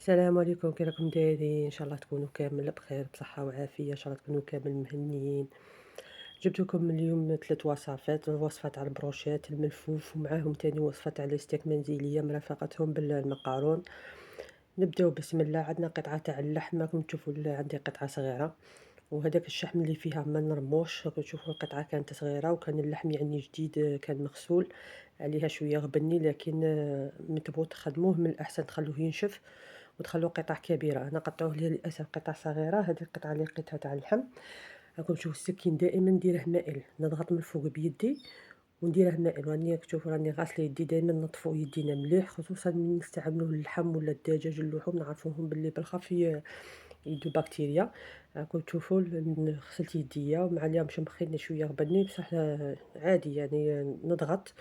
السلام عليكم، كي راكم دايرين؟ ان شاء الله تكونوا كامل بخير بصحه وعافيه، ان شاء الله تكونوا كامل مهنيين. جبت لكم اليوم 3 وصفات: وصفه تاع البروشيت الملفوف، ومعاهم تاني وصفه تاع الستيك منزليه مرافقتهم بالمقارون. نبداو بسم الله. عندنا قطعه تاع اللحم، راكم تشوفوا عندي قطعه صغيره، وهذاك الشحم اللي فيها ما نرموش. راكم تشوفوا القطعه كانت صغيره، وكان اللحم يعني جديد، كان مغسول عليها شويه غبني، لكن من تبغوا تخدموه من الاحسن تخلوه ينشف وتخلوا قطع كبيره. انا قطعوه للاسف قطع صغيره. هذه القطعه اللي لقيتها تاع اللحم، راكم تشوفوا السكين دائما نديره مائل، نضغط من الفوق بيدي ونديره مائل. راني تشوفوا راني غاسله يدي، دائما نطفو يدينا مليح، خصوصا من نستعملوا اللحم ولا الدجاج اللحوم، نعرفوهم باللي بالخف يدو بكتيريا. راكم تشوفوا غسلت يديا ومع اليوم شمخينا شويه غبني بصح عادي يعني. نضغط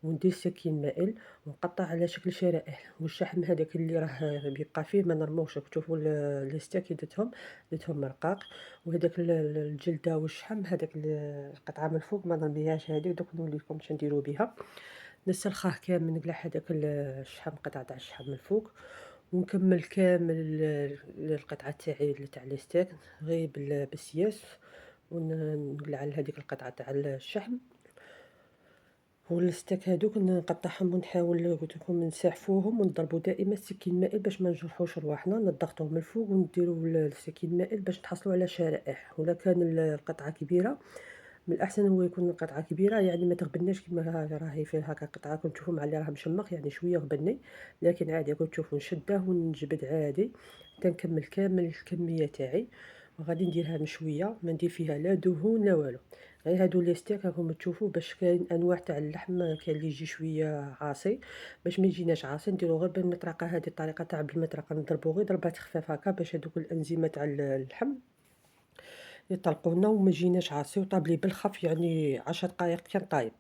وندير سكين مائل ونقطع على شكل شرائح، والشحم هذاك اللي راه بيبقى فيه ما نرموش. راك تشوفوا لي ستيك درتهم مرقاق، وهذاك الجلده والشحم هذاك القطعه من الفوق ما نرميهاش. هذيك دوك نوري لكم باش نديرو بها. نسلخاه كامل، نقلع هذاك الشحم، قطعه تاع الشحم من الفوق، ونكمل كامل القطعه تاعي تاع لي ستيك غير بالسياس، ونقلع على هذيك القطعه تاع الشحم والستيك هادوك نقطعهم، ونحاول قلت لكم نسحفوهم ونضربوا دائما السكين مائل باش ما نجرحوش رواحنا. نضغطوه من الفوق ونديروا السكين مائل باش نحصلوا على شرائح. ولا كان القطعه كبيره، من الاحسن هو يكون القطعه كبيره، يعني ما تغبناش كما راهي فيها هكا قطعه. كنت تشوفوا مع اللي راه مشمخ يعني شويه غبني، لكن عادي. كنت تشوفوا نشده ونجبد عادي تنكمل كامل الكميه تاعي. وغادي نديرها مشويه، ما ندير فيها لا دهون لا والو. غير هادو لي ستيك راكم تشوفوا، باش كاين انواع تاع اللحم، كاين اللي يجي شويه عاصي. باش ما يجيناش عاصي نديرو غير بالمطرقه. هذه الطريقه تاع بالمطرقه نضربو غير ضربات خفاف هكا باش هذوك الانزيمات تاع اللحم يطلقونا وما يجيناش عاصي، وطابلي بالخف يعني 10 دقائق كان طايب.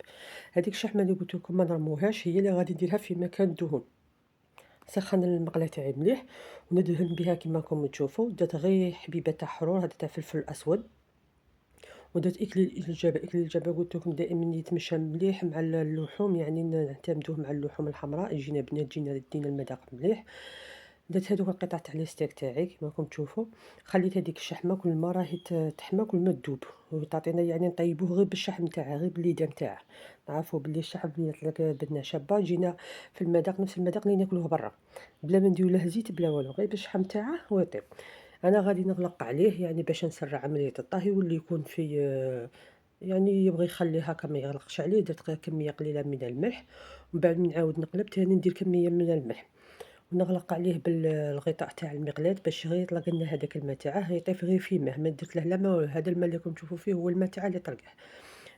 هذيك الشحمه اللي قلت لكم ما نرموهاش، هي اللي غادي نديرها في مكان الدهون. سخن المقله تاعي مليح وندهن بها كما راكم تشوفوا. درت غير حبيبه تاع حرور، هذا تاع فلفل اسود، ودرت اكليل الجبل. اكليل الجبل قلت لكم دائما يتمشى مليح مع اللحوم، يعني نعتمدوه مع اللحوم الحمراء، يجينا بنات، يدينا المذاق مليح. درت هذوك القطع تاع لي ستيك تاعي كما راكم تشوفوا. خليت هذيك الشحمه كل ما راهي تحمى كل ما تذوب، وتعطينا يعني نطيبوه غير بالشحم تاعها، غير بالليدان تاعه. نعرفوا باللي الشحم اللي يطلق بدنا شابه يجينا في المذاق نفس المذاق اللي ناكلوه برا، بلا ما نديرو له زيت بلا والو، غير بالشحم تاعه ويطيب. انا غادي نغلق عليه يعني باش نسرع عمليه الطهي، واللي يكون في يعني يبغي يخليه هكا ما يغلقش عليه. درت غير كميه قليله من الملح، ومن بعد من نعاود نقلب تاني ندير كميه من الملح، ونغلق عليه بالغطاء تاع المقلاة باش غير يطلق لنا هذاك الماء تاعه، يطيب غير فيه ماء، ما درت له لا ما والو. هذا الماء اللي راكم تشوفوا فيه هو الماء تاع اللي طلقه.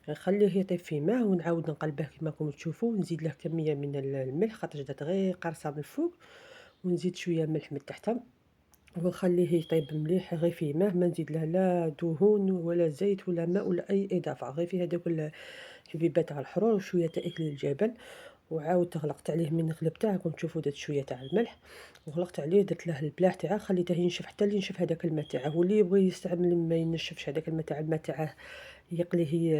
نخليه يطيب فيه ماء ونعاود نقلبه كما راكم تشوفوا. نزيد له كميه من الملح خاطر جات غير قرصه من الفوق، ونزيد شويه ملح من تحت، ونخليه يطيب مليح غير فيه ماء. ما نزيد له لا دهون ولا زيت ولا ماء ولا اي اضافه، غير فيه هذوك الحبيبات تاع الحرور وشويه تاع اكل الجبل. وعاودت غلقت عليه من قلبته. راكم تشوفوا درت شويه تاع الملح وغلقت عليه، درت له البلاح تاعه، خليته ينشف حتى اللي ينشف هذاك الماء تاعه. واللي يبغي يستعمل ما ينشفش هذاك الماء تاعه يقليه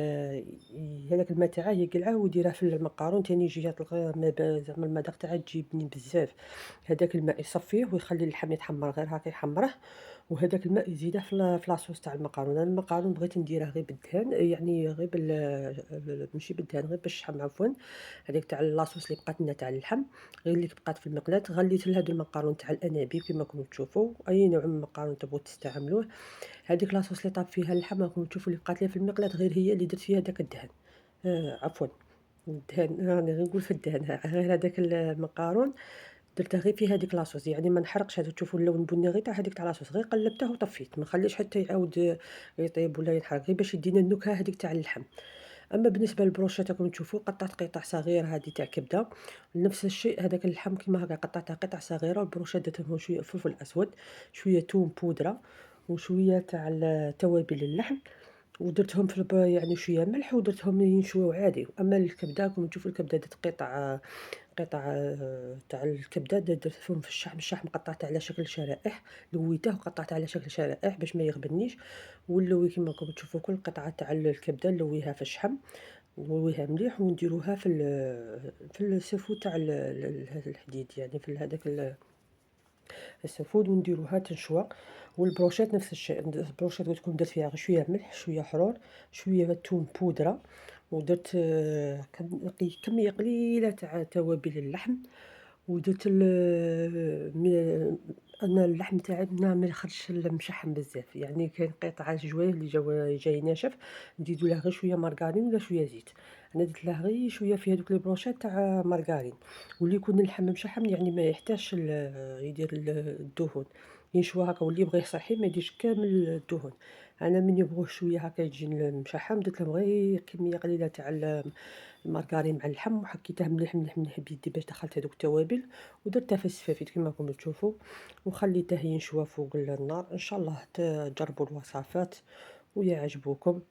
هذاك الماء تاعه يقلعه ويديره في المقارون تاني، يجي يطلق ما زعما المذاق تاعه تجي بنين بزاف. هذاك الماء يصفيه ويخلي اللحم يتحمر غير هكا يحمره، وهذاك الماء يزيده في لاصوص تاع المقارون. انا المقارون بغيت نديره غير بالدهان، يعني غير ماشي بالدهان، غير بالشحم عفوا. هذيك تاع لاصوص اللي بقات لنا تاع اللحم غير اللي بقات في المقلاة، غليت لهاد المقارون تاع الانابيب كما راكم تشوفوا. اي نوع من المقارون تبغوا تستعملوه، هذيك لاصوص اللي طاب فيها اللحم راكم تشوفوا اللي بقات لي في المقلاة غير هي اللي درت فيها داك الدهن. عفوا الدهن، راني غير نقول في الدهن، غير هذاك المقارون درته غير في هذيك لاصوص، يعني ما نحرقش. هذا تشوفوا اللون بني غير تاع هذيك تاع لاصوص، غير قلبته وطفيت، ما خليش حتى يعاود يطيب ولا يتحرق، غير باش يدينا النكهه هذيك تاع اللحم. اما بالنسبه للبروشيت راكم تشوفوا قطعت قطع صغيره هذه تاع كبده. نفس الشيء هذاك اللحم كما هكا قطعتها قطع صغيره. والبروشيت درت لهم شويه فلفل اسود، شويه توم بودره، وشويه تاع توابل اللحم، ودرتهم في يعني شويه ملح، ودرتهم ينشويو عادي. اما الكبده راكم تشوفوا الكبده درت قطع تاع الكبده درتهم في الشحم. الشحم قطعته على شكل شرائح، لويته وقطعته على شكل شرائح باش ما يغبنيش. ونلوي كما راكم تشوفوا كل قطعه تاع الكبده نلويها في الشحم، نلويها مليح ونديروها في السفو تاع الحديد، يعني في هذاك السفود ونديروها تنشوى. والبروشيط نفس الشيء، البروشيط تكون درت فيها غير شويه ملح، شويه حرور، شويه توم بودره، ودرت كميه قليله تاع توابل اللحم، ودرت انا اللحم تاعي ما يخرجش المشحم بزاف، يعني كاين قطع جوايه اللي جاي ناشف، نزيدو له غير شويه مارغرين ولا شويه زيت. انا درت له غير شويه في هذوك لي بروشيط تاع مارغرين، واللي يكون اللحم مشحم يعني ما يحتاجش يدير الدهون، ينشوى هكا، واللي يبغيه صحي ما يديرش كامل الدهون. انا من يبغوه شويه هكا يجي مشحم درت لهم غير كميه قليله تاع المارغرين مع اللحم، وحكيته مليح مليح مليح بيدي باش دخلت هذوك التوابل، ودرتها في السفافيت كما راكم تشوفوا، وخليته ينشوى فوق النار. ان شاء الله تجربوا الوصفات ويعجبوكم،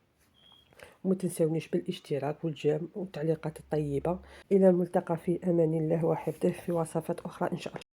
وما تنسونيش بالاشتراك والجيم والتعليقات الطيبه. الى الملتقى في امان الله وحفظه في وصفات اخرى ان شاء الله.